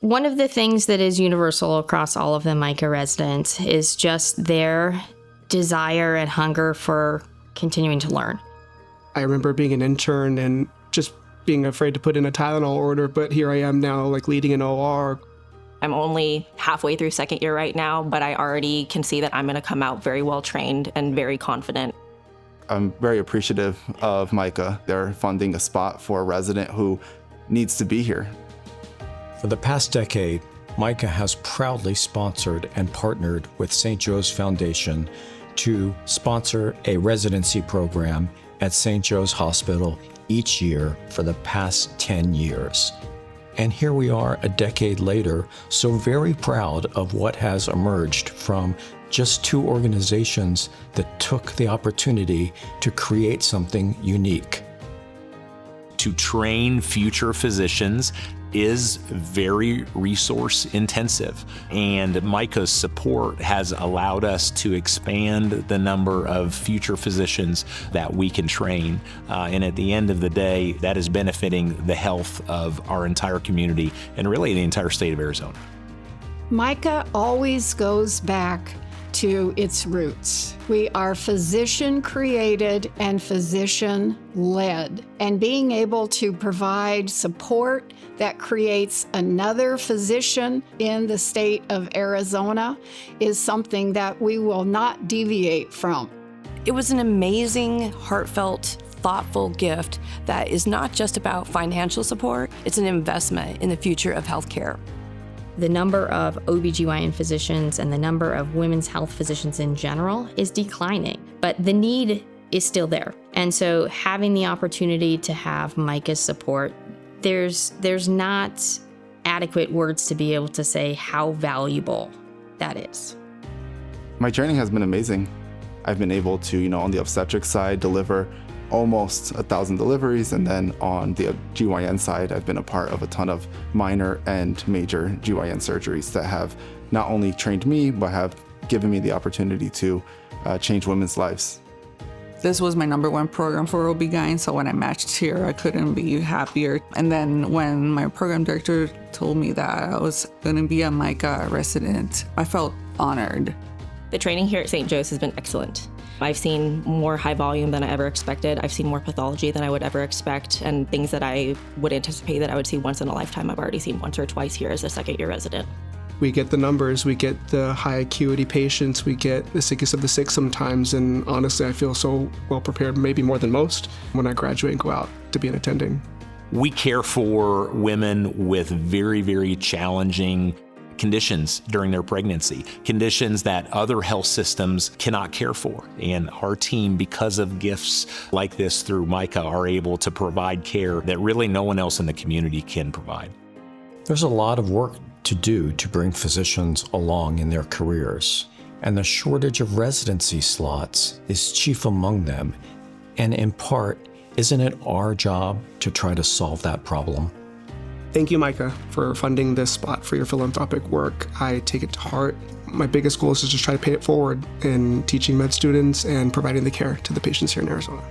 One of the things that is universal across all of the MICA residents is just their desire and hunger for continuing to learn. I remember being an intern and just being afraid to put in a Tylenol order, but here I am now, like leading an OR. I'm only halfway through second year right now, but I already can see that I'm going to come out very well trained and very confident. I'm very appreciative of MICA. They're funding a spot for a resident who needs to be here. For the past decade, MICA has proudly sponsored and partnered with St. Joe's Foundation to sponsor a residency program at St. Joe's Hospital each year for the past 10 years. And here we are a decade later, so very proud of what has emerged from just two organizations that took the opportunity to create something unique. To train future physicians is very resource intensive, and MICA's support has allowed us to expand the number of future physicians that we can train. And at the end of the day, that is benefiting the health of our entire community and really the entire state of Arizona. MICA always goes back to its roots. We are physician-created and physician-led, and being able to provide support that creates another physician in the state of Arizona is something that we will not deviate from. It was an amazing, heartfelt, thoughtful gift that is not just about financial support, it's an investment in the future of healthcare. The number of OBGYN physicians and the number of women's health physicians in general is declining, but the need is still there. And so having the opportunity to have MICA's support, there's not adequate words to be able to say how valuable that is. My training has been amazing. I've been able to, on the obstetric side, deliver almost 1,000 deliveries, and then on the GYN side, I've been a part of a ton of minor and major GYN surgeries that have not only trained me, but have given me the opportunity to change women's lives. This was my #1 program for OB-GYN, so when I matched here, I couldn't be happier. And then when my program director told me that I was gonna be a MICA resident, I felt honored. The training here at St. Joe's has been excellent. I've seen more high volume than I ever expected. I've seen more pathology than I would ever expect, and things that I would anticipate that I would see once in a lifetime, I've already seen once or twice here as a second-year resident. We get the numbers, we get the high acuity patients, we get the sickest of the sick sometimes, and honestly, I feel so well prepared, maybe more than most, when I graduate and go out to be an attending. We care for women with very, very challenging conditions during their pregnancy, conditions that other health systems cannot care for. And our team, because of gifts like this through MICA, are able to provide care that really no one else in the community can provide. There's a lot of work to do to bring physicians along in their careers, and the shortage of residency slots is chief among them. And in part, isn't it our job to try to solve that problem? Thank you, MICA, for funding this spot for your philanthropic work. I take it to heart. My biggest goal is to just try to pay it forward in teaching med students and providing the care to the patients here in Arizona.